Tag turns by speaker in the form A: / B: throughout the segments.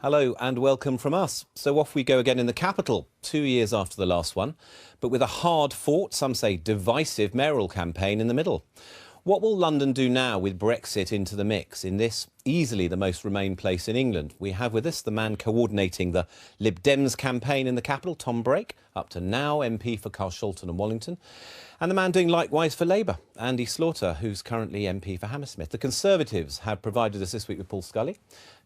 A: Hello and welcome from us. So off we go again in the capital, 2 years after the last one, but with a hard-fought, some say divisive mayoral campaign in the middle. What will London do now with Brexit into the mix in this easily the most Remain place in England? We have with us the man coordinating the Lib Dems campaign in the capital, Tom Brake, up to now MP for Carshalton and Wallington, and the man doing likewise for Labour, Andy Slaughter, who's currently MP for Hammersmith. The Conservatives have provided us this week with Paul Scully,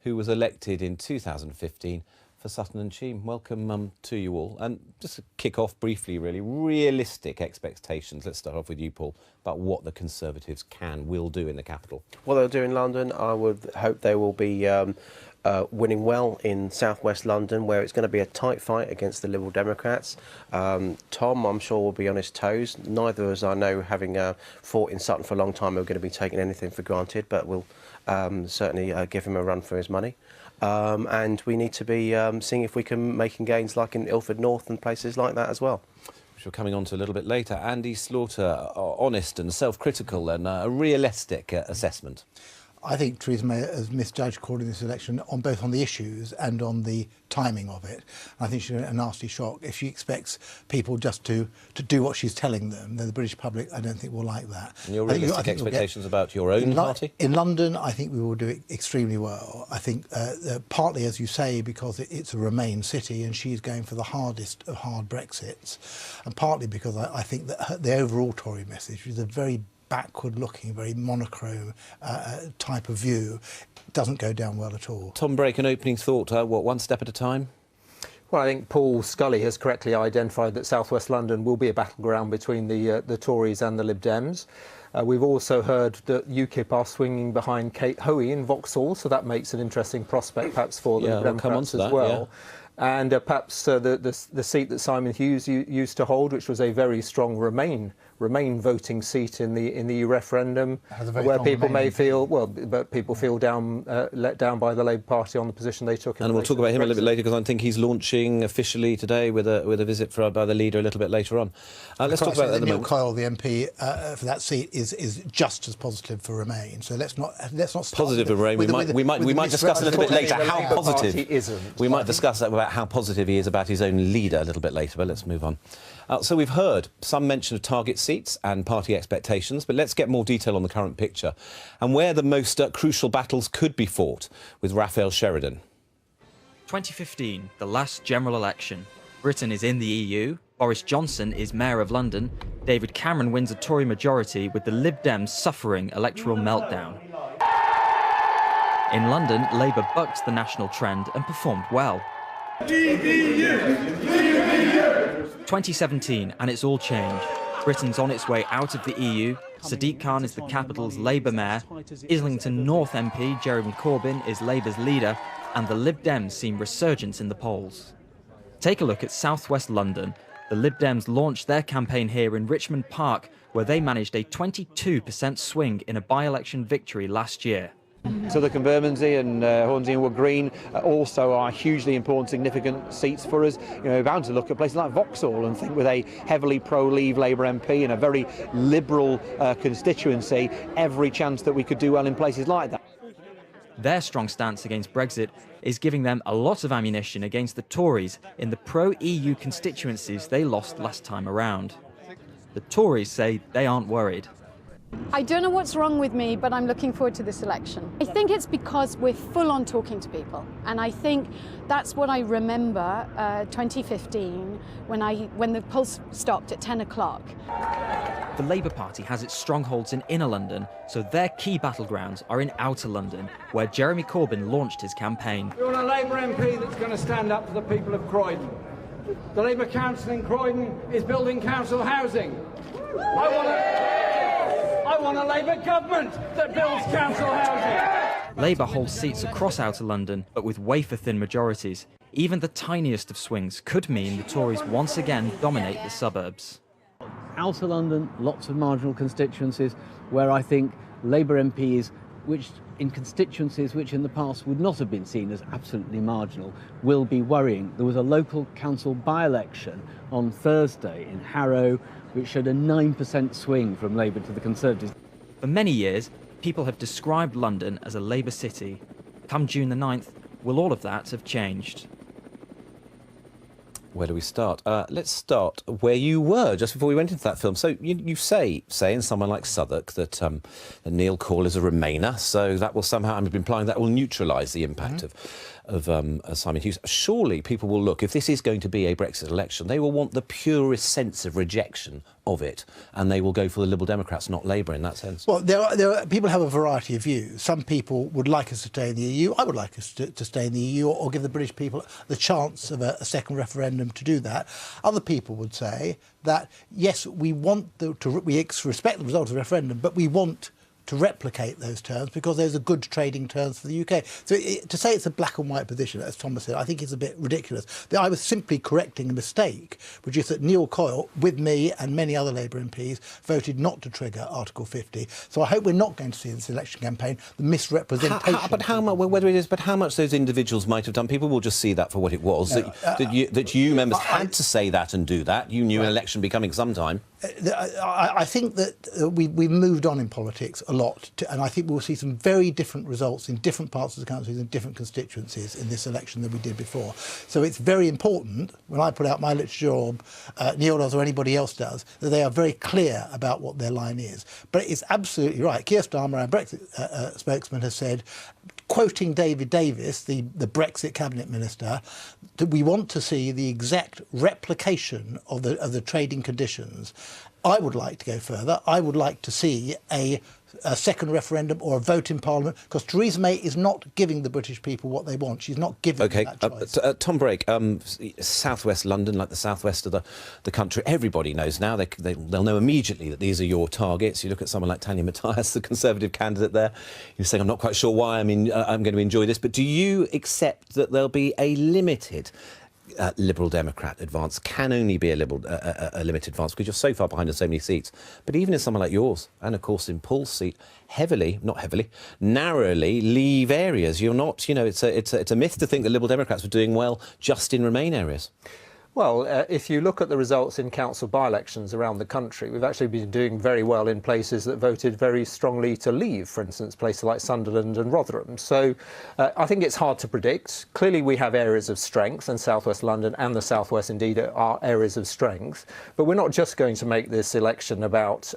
A: who was elected in 2015 for Sutton and Cheam. Welcome to you all. And just to kick off briefly, really, realistic expectations. Let's start off with you, Paul, about what the Conservatives will do in the capital.
B: What they'll do in London, I would hope they will be winning well in southwest London, where it's going to be a tight fight against the Liberal Democrats. Tom, I'm sure, will be on his toes. Neither of us, I know, having fought in Sutton for a long time, are going to be taking anything for granted, but we'll certainly give him a run for his money. And we need to be seeing if we can make gains like in Ilford North and places like that as well.
A: Which we're coming on to a little bit later. Andy Slaughter, honest and self-critical and a realistic assessment.
C: I think Theresa May has misjudged calling this election on both on the issues and on the timing of it. I think she's a nasty shock. If she expects people just to do what she's telling them, then the British public, I don't think, will like that.
A: And your realistic expectations about your own party?
C: In London, I think we will do extremely well. I think partly, as you say, because it's a Remain city and she's going for the hardest of hard Brexits, and partly because I think that the overall Tory message is a very backward-looking, very monochrome type of view, doesn't go down well at all.
A: Tom Brake, an opening thought, one step at a time?
D: Well, I think Paul Scully has correctly identified that South West London will be a battleground between the Tories and the Lib Dems. We've also heard that UKIP are swinging behind Kate Hoey in Vauxhall, so that makes an interesting prospect perhaps for the Democrats as well. Yeah. And perhaps the seat that Simon Hughes used to hold, which was a very strong Remain voting seat in the referendum, where people may feel but people feel let down by the Labour Party on the position they took.
A: And we'll talk about him a little bit later, because I think he's launching officially today with a visit by the leader a little bit later on. Let's talk about that.
C: Neil Coyle, the MP for that seat, is just as positive for Remain. So let's not start
A: positive for Remain. We might discuss a little bit later how positive. We might discuss that about how positive he is about his own leader a little bit later. But let's move on. So we've heard some mention of target seats and party expectations, but let's get more detail on the current picture and where the most crucial battles could be fought with Raphael Sheridan.
E: 2015, the last general election. Britain is in the EU, Boris Johnson is Mayor of London, David Cameron wins a Tory majority with the Lib Dems suffering electoral meltdown. In London, Labour bucked the national trend and performed well. 2017, and it's all changed. Britain's on its way out of the EU. Sadiq Khan is the capital's Labour mayor. Islington North MP Jeremy Corbyn is Labour's leader, and the Lib Dems seem resurgent in the polls. Take a look at southwest London. The Lib Dems launched their campaign here in Richmond Park, where they managed a 22% swing in a by-election victory last year.
F: Southwark and Bermondsey and Hornsey and Wood Green also are hugely important, significant seats for us. You know, we're bound to look at places like Vauxhall and think with a heavily pro-Leave Labour MP and a very liberal constituency, every chance that we could do well in places like that.
E: Their strong stance against Brexit is giving them a lot of ammunition against the Tories in the pro-EU constituencies they lost last time around. The Tories say they aren't worried.
G: I don't know what's wrong with me, but I'm looking forward to this election. I think it's because we're full on talking to people. And I think that's what I remember 2015 when the polls stopped at 10 o'clock.
E: The Labour Party has its strongholds in inner London, so their key battlegrounds are in outer London, where Jeremy Corbyn launched his campaign.
H: We want a Labour MP that's going to stand up for the people of Croydon. The Labour Council in Croydon is building council housing. I want a Labour government that builds council housing.
E: Labour holds seats across outer London, but with wafer-thin majorities. Even the tiniest of swings could mean the Tories once again dominate the suburbs.
I: Outer London, lots of marginal constituencies where I think Labour MPs, which in constituencies which in the past would not have been seen as absolutely marginal, will be worrying. There was a local council by-election on Thursday in Harrow, which showed a 9% swing from Labour to the Conservatives.
E: For many years, people have described London as a Labour city. Come June the 9th, will all of that have changed?
A: Where do we start? Let's start where you were just before we went into that film. So you say in someone like Southwark that Neil Call is a Remainer, so that will somehow, I'm implying that will neutralise the impact of Simon Hughes. Surely people will look, if this is going to be a Brexit election, they will want the purest sense of rejection of it, and they will go for the Liberal Democrats, not Labour, in that sense.
C: Well, people have a variety of views. Some people would like us to stay in the EU. I would like us to stay in the EU, or give the British people the chance of a second referendum to do that. Other people would say that, yes, we want we respect the result of the referendum, but we want to replicate those terms because those are good trading terms for the UK. So to say it's a black and white position, as Thomas said, I think is a bit ridiculous. I was simply correcting a mistake, which is that Neil Coyle, with me and many other Labour MPs, voted not to trigger Article 50. So I hope we're not going to see in this election campaign the misrepresentation.
A: How much those individuals might have done, people will just see that for what it was.
C: No,
A: that you members had to say that and do that. You knew an election be coming sometime.
C: I think that we've moved on in politics a lot, and I think we'll see some very different results in different parts of the country and different constituencies in this election than we did before. So it's very important, when I put out my literature, or Neil does or anybody else does, that they are very clear about what their line is. But it's absolutely right. Keir Starmer, our Brexit spokesman, has said, quoting David Davis, the Brexit cabinet minister, that we want to see the exact replication of the trading conditions. I would like to go further. I would like to see a second referendum or a vote in Parliament, because Theresa May is not giving the British people what they want. She's not giving them that choice.
A: Tom Brake, southwest London, like the southwest of the country, everybody knows now. They'll know immediately that these are your targets. You look at someone like Tanya Mathias, the Conservative candidate there. You're saying, I'm not quite sure why. I'm going to enjoy this. But do you accept that there'll be a limited Liberal Democrat advance, can only be a limited advance because you're so far behind in so many seats? But even in someone like yours, and of course in Paul's seat, narrowly leave areas. You're not, it's a myth to think that Liberal Democrats were doing well just in Remain areas.
D: Well, if you look at the results in council by-elections around the country, we've actually been doing very well in places that voted very strongly to leave, for instance, places like Sunderland and Rotherham. So I think it's hard to predict. Clearly, we have areas of strength, and South West London and the South West, indeed, are areas of strength. But we're not just going to make this election about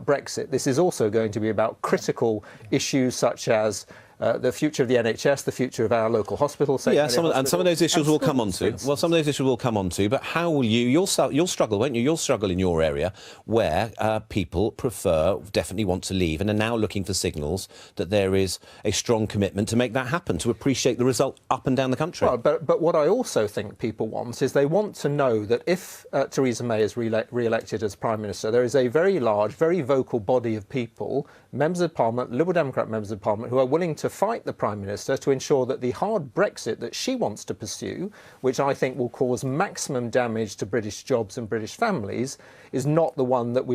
D: Brexit. This is also going to be about critical issues such as the future of the NHS, the future of our local hospital sector.
A: Yeah, some of those issues will come on to. Well, some of those issues will come on to. But how will you'll struggle, won't you? You'll struggle in your area where people definitely want to leave and are now looking for signals that there is a strong commitment to make that happen, to appreciate the result up and down the country.
D: Well, but what I also think people want is they want to know that if Theresa May is re-elected as Prime Minister, there is a very large, very vocal body of people, members of Parliament, Liberal Democrat members of Parliament, who are willing to fight the Prime Minister to ensure that the hard Brexit that she wants to pursue, which I think will cause maximum damage to British jobs and British families, is not the one that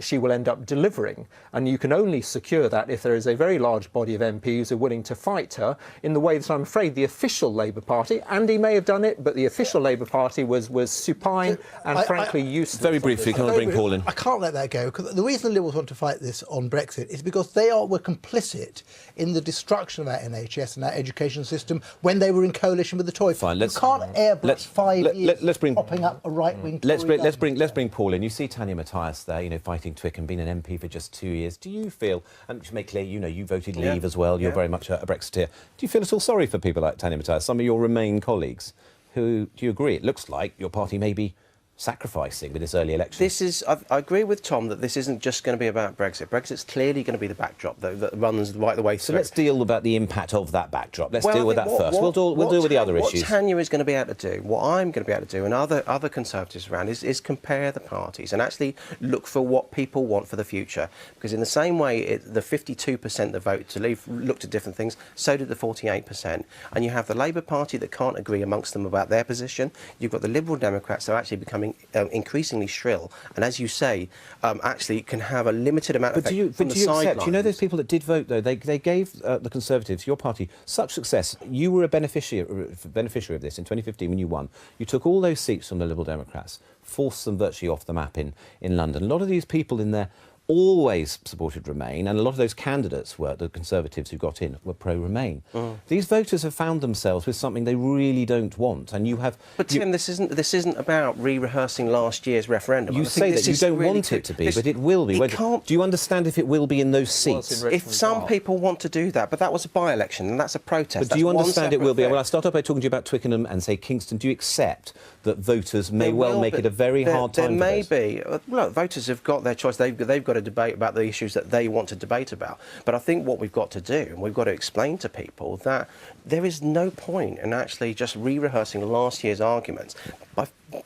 D: she will end up delivering. And you can only secure that if there is a very large body of MPs who are willing to fight her in the way that I'm afraid the official Labour Party, Andy may have done it, but the official Labour Party was supine and frankly useless.
A: Very briefly, can I bring Paul in?
C: I can't let that go, because the reason the Liberals want to fight this on Brexit is because they were complicit in the destruction of our NHS and our education system when they were in coalition with the Tories.
A: Fine,
C: you can't airbrush 5 years popping up a right-wing Tory
A: let's bring Paul in. You see Tanya Mathias there, fighting Twickenham, been an MP for just 2 years. Do you feel, and to make clear, you voted Leave as well, you're very much a Brexiteer. Do you feel at all sorry for people like Tanya Mathias, some of your Remain colleagues, who, do you agree, it looks like your party may be sacrificing with this early election?
B: I agree with Tom that this isn't just going to be about Brexit. Brexit's clearly going to be the backdrop, though, that runs right the way through.
A: So let's deal about the impact of that backdrop. Let's deal with that first. We'll deal with the other issues.
B: What Tanya is going to be able to do, what I'm going to be able to do, and other Conservatives around, is compare the parties and actually look for what people want for the future. Because in the same way, the 52% that voted to leave looked at different things, so did the 48%. And you have the Labour Party that can't agree amongst them about their position. You've got the Liberal Democrats that are actually becoming increasingly shrill, and as you say, actually can have a limited amount of effect from the sidelines.
A: Those people that did vote, though, they gave the Conservatives, your party, such success. You were a beneficiary of this in 2015 when you won. You took all those seats from the Liberal Democrats, forced them virtually off the map in London. A lot of these people in there always supported Remain, and a lot of those candidates were, the Conservatives who got in, were pro-Remain. These voters have found themselves with something they really don't want, and you have...
B: But Tim, this isn't about re-rehearsing last year's referendum.
A: You say that you don't want it to be, but it will be. Do you understand if it will be in those seats?
B: If some people want to do that, but that was a by-election, and that's a protest.
A: But do you understand it will be? Well, I'll start off by talking to you about Twickenham and say Kingston. Do you accept that voters may well make it a very hard time?
B: There may be. Look, voters have got their choice. They've got to debate about the issues that they want to debate about. But I think what we've got to do, and we've got to explain to people that there is no point in actually just re-rehearsing last year's arguments.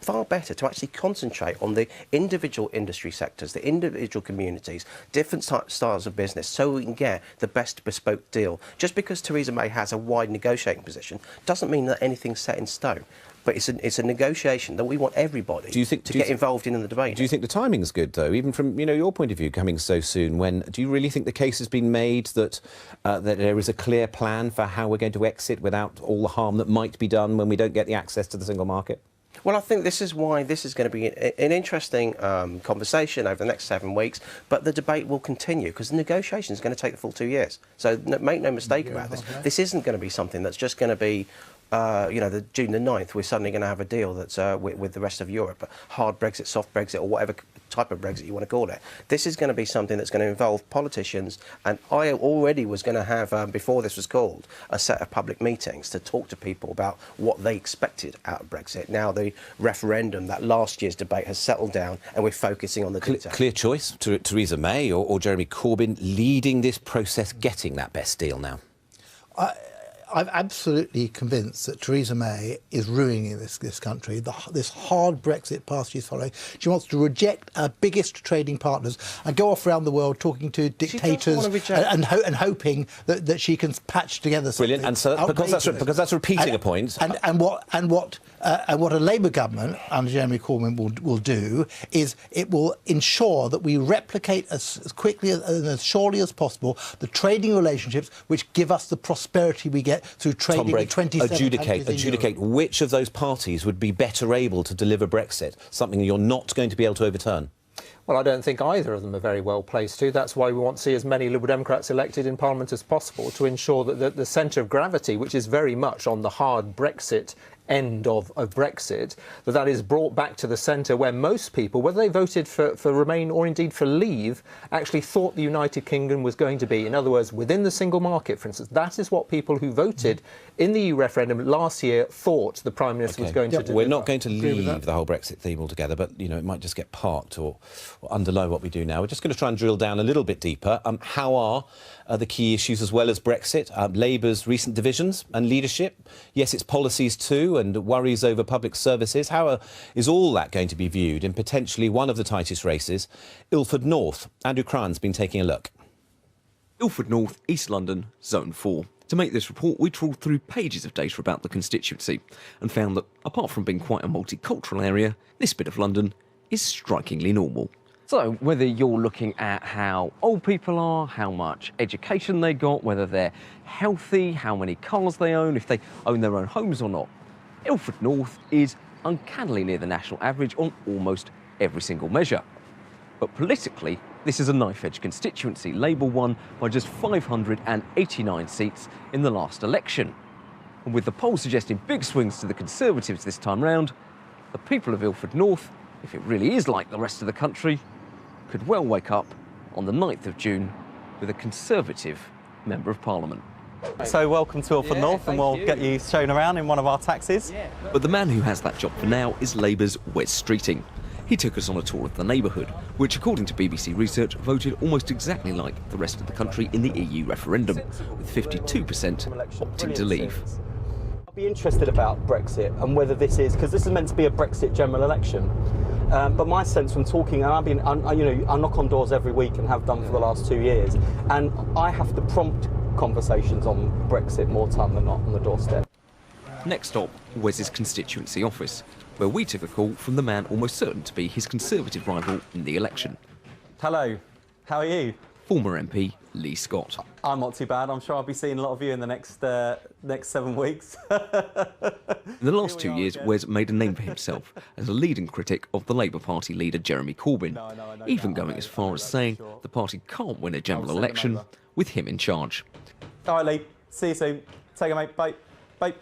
B: Far better to actually concentrate on the individual industry sectors, the individual communities, different styles of business, so we can get the best bespoke deal. Just because Theresa May has a wide negotiating position doesn't mean that anything's set in stone. But it's a negotiation that we want everybody to get involved in the debate.
A: Do you think the timing's good, though, even from your point of view, coming so soon? Do you really think the case has been made that that there is a clear plan for how we're going to exit without all the harm that might be done when we don't get the access to the single market?
B: Well, I think this is why this is going to be an interesting conversation over the next 7 weeks, but the debate will continue because the negotiation is going to take the full 2 years. So make no mistake about this. This isn't going to be something that's just going to be June the 9th, we're suddenly going to have a deal that's with the rest of Europe, hard Brexit, soft Brexit, or whatever type of Brexit you want to call it. This is going to be something that's going to involve politicians, and I already was going to have, before this was called, a set of public meetings to talk to people about what they expected out of Brexit. Now the referendum, that last year's debate, has settled down, and we're focusing on the detail.
A: Clear choice, Theresa May or Jeremy Corbyn leading this process, getting that best deal now?
C: I'm absolutely convinced that Theresa May is ruining this country. This hard Brexit path she's following. She wants to reject our biggest trading partners and go off around the world talking to dictators and hoping that she can patch together something.
A: Brilliant. And so because that's repeating a point.
C: And what a Labour government under Jeremy Corbyn will do is it will ensure that we replicate as quickly and as surely as possible the trading relationships which give us the prosperity we get through trading in 27 countries in
A: Europe. Which of those parties would be better able to deliver Brexit, something you're not going to be able to overturn?
D: Well, I don't think either of them are very well placed to. That's why we want to see as many Liberal Democrats elected in Parliament as possible to ensure that the centre of gravity, which is very much on the hard Brexit end of Brexit, that is brought back to the centre where most people, whether they voted for Remain or indeed for Leave, actually thought the United Kingdom was going to be. In other words, within the single market, for instance. That is what people who voted in the EU referendum last year thought the Prime Minister was going to do.
A: We're not going to leave the whole Brexit theme altogether, but, it might just get parked or underlie what we do now. We're just going to try and drill down a little bit deeper. How are the key issues as well as Brexit? Labour's recent divisions and leadership. Yes, it's policies too, and worries over public services. How is all that going to be viewed in potentially one of the tightest races, Ilford North? Andrew Cran's been taking a look.
J: Ilford North, East London, Zone 4. To make this report, we trawled through pages of data about the constituency and found that, apart from being quite a multicultural area, this bit of London is strikingly normal. So, whether you're looking at how old people are, how much education they got, whether they're healthy, how many cars they own, if they own their own homes or not, Ilford North is uncannily near the national average on almost every single measure. But politically, this is a knife-edge constituency. Labour won by just 589 seats in the last election. And with the polls suggesting big swings to the Conservatives this time round, the people of Ilford North, if it really is like the rest of the country, could well wake up on the 9th of June with a Conservative Member of Parliament.
K: So welcome to Ilford North, and we'll get you shown around in one of our taxis.
J: But the man who has that job for now is Labour's Wes Streeting. He took us on a tour of the neighbourhood, which according to BBC Research voted almost exactly like the rest of the country in the EU referendum, with 52% opting to leave.
K: I'd be interested about Brexit and whether this is, because this is meant to be a Brexit general election. But my sense from talking, and I knock on doors every week and have done for the last 2 years, and I have to prompt conversations on Brexit more time than not on the doorstep.
J: Next stop, Wes's constituency office, where we took a call from the man almost certain to be his Conservative rival in the election.
K: Hello, how are you?
J: Former MP Lee Scott.
K: I'm not too bad. I'm sure I'll be seeing a lot of you in the next 7 weeks.
J: In the last 2 years, Wes made a name for himself as a leading critic of the Labour Party leader Jeremy Corbyn, even going as far as saying the party can't win a general election with him in charge.
K: All right, Lee. See you soon. Take care, mate. Bye. Bye.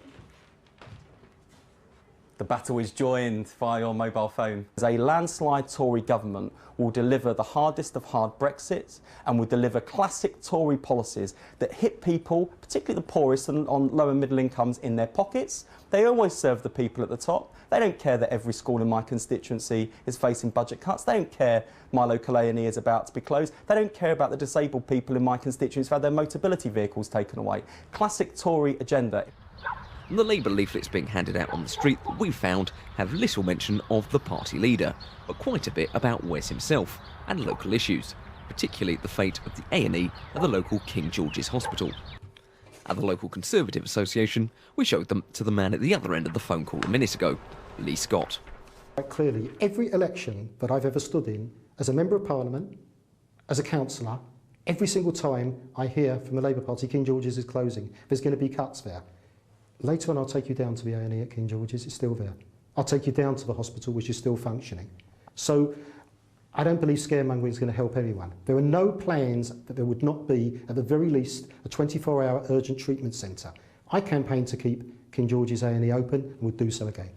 K: The battle is joined via your mobile phone. A landslide Tory government will deliver the hardest of hard Brexits and will deliver classic Tory policies that hit people, particularly the poorest and on low and middle incomes, in their pockets. They always serve the people at the top. They don't care that every school in my constituency is facing budget cuts. They don't care my local A&E is about to be closed. They don't care about the disabled people in my constituency who've had their mobility vehicles taken away. Classic Tory agenda.
J: And the Labour leaflets being handed out on the street that we found have little mention of the party leader, but quite a bit about Wes himself and local issues, particularly the fate of the A&E at the local King George's Hospital. At the local Conservative Association, we showed them to the man at the other end of the phone call a minute ago, Lee Scott.
L: Quite clearly, every election that I've ever stood in, as a Member of Parliament, as a councillor, every single time I hear from the Labour Party King George's is closing, there's going to be cuts there. Later on, I'll take you down to the A&E at King George's, it's still there. I'll take you down to the hospital, which is still functioning. So I don't believe scaremongering is going to help anyone. There are no plans that there would not be, at the very least, a 24-hour urgent treatment centre. I campaign to keep King George's A&E open and would do so again.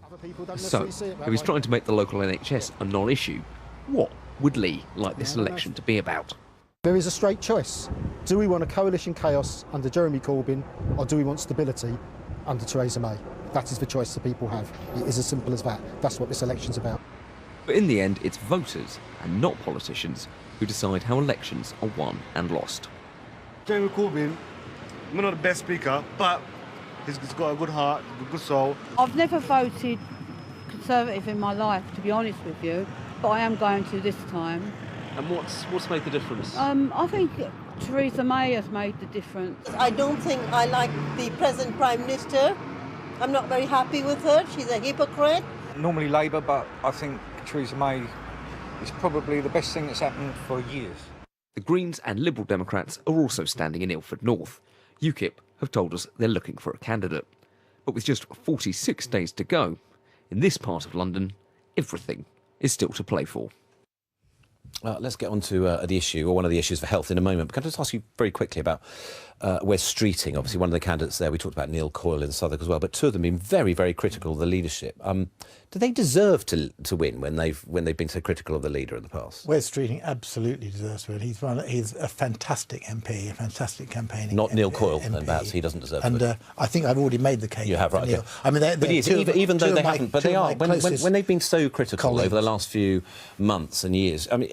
J: So, if he's trying to make the local NHS a non-issue, what would Lee like this election to be about?
L: There is a straight choice. Do we want a coalition chaos under Jeremy Corbyn, or do we want stability under Theresa May? That is the choice that people have. It is as simple as that. That's what this election's about.
J: But in the end, it's voters and not politicians who decide how elections are won and lost.
M: Jeremy Corbyn, we're not the best speaker, but he's got a good heart, a good soul.
N: I've never voted Conservative in my life, to be honest with you, but I am going to this time.
J: And what's made the difference?
N: I think Theresa May has made the difference.
O: I don't think I like the present Prime Minister. I'm not very happy with her. She's a hypocrite.
P: Normally Labour, but I think Theresa May is probably the best thing that's happened for years.
J: The Greens and Liberal Democrats are also standing in Ilford North. UKIP have told us they're looking for a candidate. But with just 46 days to go, in this part of London, everything is still to play for.
A: Let's get on to the issue, or one of the issues for health in a moment. But can I just ask you very quickly about Wes Streeting, obviously one of the candidates there. We talked about Neil Coyle in Southwark as well, but two of them been very, very critical of the leadership. Do they deserve to win when they've been so critical of the leader in the past?
C: Wes Streeting absolutely deserves to win. He's a fantastic MP, a fantastic campaigning.
A: Not Neil Coyle,
C: MP.
A: then perhaps he doesn't deserve to win.
C: And I think I've already made the case.
A: You have, right?
C: Neil.
A: Okay.
C: I mean,
A: but even though they haven't, but they are. When they've been so critical over the last few months and years, I mean.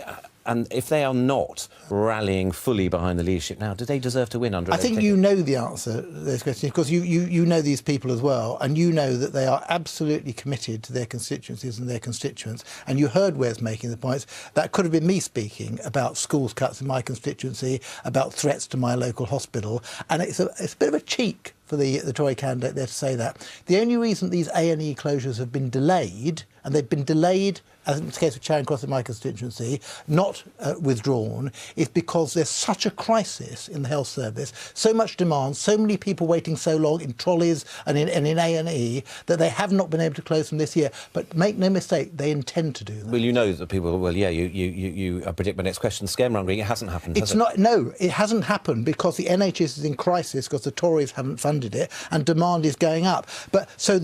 A: And if they are not rallying fully behind the leadership now, do they deserve to win under?
C: I think you know the answer to those questions because you know these people as well, and you know that they are absolutely committed to their constituencies and their constituents. And you heard Wes making the points. That could have been me speaking about schools cuts in my constituency, about threats to my local hospital, and it's a bit of a cheek for the Tory candidate there to say that. The only reason these A&E closures have been delayed, and they've been delayed, as in the case of Charing Cross in my constituency, not withdrawn, is because there's such a crisis in the health service, so much demand, so many people waiting so long in trolleys and in A&E that they have not been able to close them this year. But make no mistake, they intend to do that.
A: Well, you know that people. Well, yeah, you predict my next question. Scaremongering, it hasn't happened.
C: It's not. No, it hasn't happened because the NHS is in crisis because the Tories haven't funded it and demand is going up. But so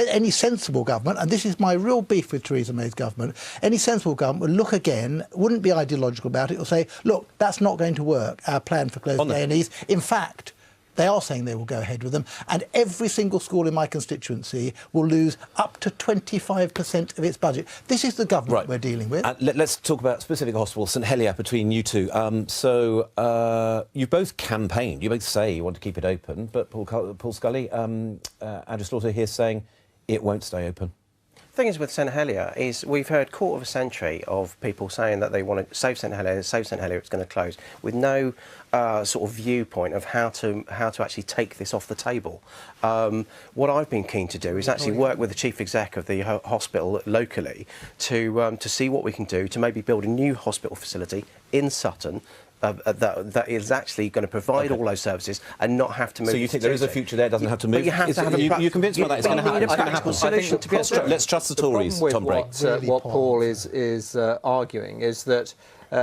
C: any sensible government, and this is my real beef with Theresa May's government, any sensible government would look again, wouldn't be ideological about it, will say, look, that's not going to work, our plan for closing A&Es. In fact, they are saying they will go ahead with them, and every single school in my constituency will lose up to 25% of its budget. This is the government we're dealing with.
A: Let's talk about specific hospitals, St Helier, between you two. So you both campaigned, you both say you want to keep it open, but Paul Scully, Andrew Slaughter here saying it won't stay open.
B: The thing is with St Helier is we've heard quarter of a century of people saying that they want to save St Helier, it's going to close, with no sort of viewpoint of how to actually take this off the table. What I've been keen to do is actually work with the chief exec of the hospital locally to see what we can do to maybe build a new hospital facility in Sutton, that is actually going to provide all those services and not have to move.
A: So you think there is a future there, doesn't have to move?
B: But you have to have
A: you're convinced by that? It's going to happen. It's going to happen.
B: Solution to
A: Let's trust the Tories, Tom Bray.
D: What Paul is arguing is that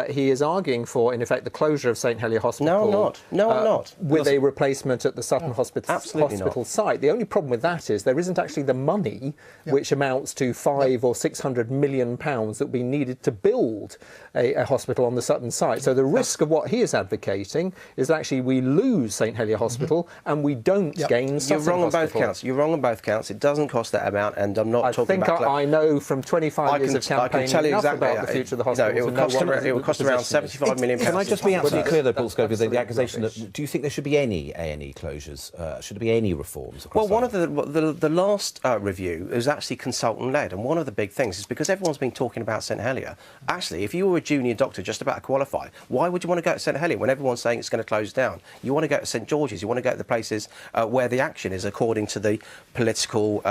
D: he is arguing for, in effect, the closure of St Helier Hospital.
B: No, I'm not. No, I'm not.
D: With a replacement at the Sutton Hospital site. The only problem with that is there isn't actually the money, which amounts to 500 or 600 million pounds, that would be needed to build a hospital on the Sutton site. So the risk of what he is advocating is actually we lose St Helier Hospital and we don't gain Sutton
B: You're wrong on
D: Hospital.
B: both counts. You're wrong on both counts. It doesn't cost that amount, and I'm not talking about...
D: I know from 25 years of campaigning enough about the future of the hospital.
B: It will cost around £75 million.
A: Can I just be absolutely clear, though, Paul Scobie, the accusation that... Do you think there should be any A&E closures? Should there be any reforms across
B: one of the last review was actually consultant-led, and one of the big things is because everyone's been talking about St Helier. Actually, if you were a junior doctor just about to qualify, why would you want to go to St Helier when everyone's saying it's going to close down? You want to go to St George's. You want to go to the places where the action is according to the political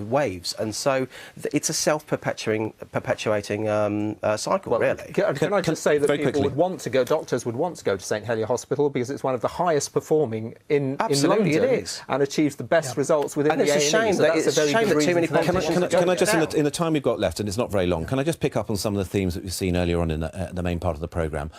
B: waves, and so it's a self-perpetuating cycle, really.
D: Can I just say that people would want to go, doctors would want to go to St Helier Hospital because it's one of the highest performing in London,
B: it is,
D: and achieves the best results within the A&E.
B: It's a shame that too many politicians
A: Can I just, in the time we've got left, and it's not very long, can I just pick up on some of the themes that we've seen earlier on in the main part of the programme?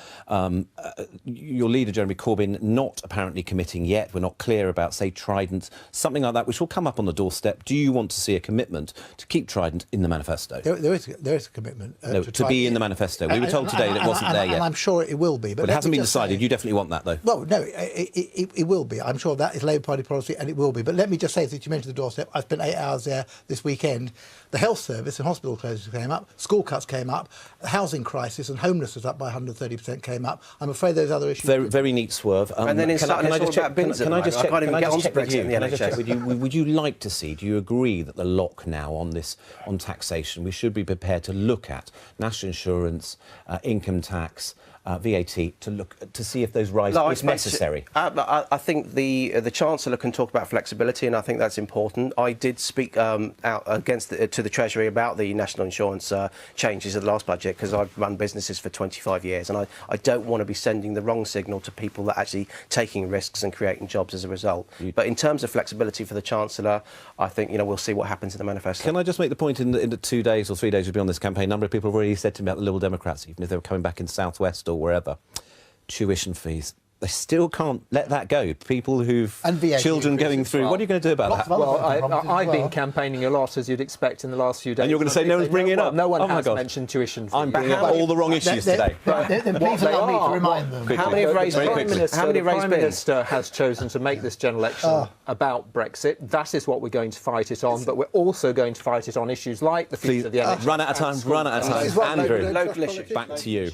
A: Your leader, Jeremy Corbyn, not apparently committing yet. We're not clear about, say, Trident, something like that, which will come up on the doorstep. Do you want to see a commitment to keep Trident in the manifesto?
C: There is a commitment.
A: To be in the manifesto. We were told today that it wasn't there yet.
C: And I'm sure it will be.
A: But it hasn't been decided. You definitely want that, though.
C: Well, no, it will be. I'm sure that is Labour Party policy, and it will be. But let me just say, since you mentioned the doorstep, I spent 8 hours there this weekend. The health service and hospital closures came up, school cuts came up, the housing crisis and homelessness up by 130% came up. I'm afraid those other issues...
A: Very neat swerve.
B: And then it's all about bins.
A: Can I just check
B: with
A: you? Would you like to see, do you agree that the lock now on taxation, we should be prepared to look at national insurance, income tax, VAT, to see if those rises is necessary?
B: I think the Chancellor can talk about flexibility, and I think that's important. I did speak out against to the Treasury about the national insurance changes at the last budget, because I've run businesses for 25 years, and I don't want to be sending the wrong signal to people that are actually taking risks and creating jobs as a result. But in terms of flexibility for the Chancellor, I think we'll see what happens in the manifesto.
A: Can I just make the point, in the 2 days or 3 days we've been on this campaign, a number of people have already said to me about the Liberal Democrats, even if they were coming back in South West or wherever, tuition fees. They still can't let that go. People who've children going through. What are you going to do about that?
D: Well, I've been campaigning a lot, as you'd expect, in the last few days.
A: And you're going to say no one's bringing it up?
D: No one has mentioned tuition fees.
A: I'm bringing up all the wrong issues today.
C: Then please allow me to remind them.
B: How many have raised bins?
D: The Prime Minister has chosen to make this general election about Brexit. That is what we're going to fight it on, but we're also going to fight it on issues like the future of the NHS.
A: Run out of time. Andrew,
B: local issues.
A: back to you.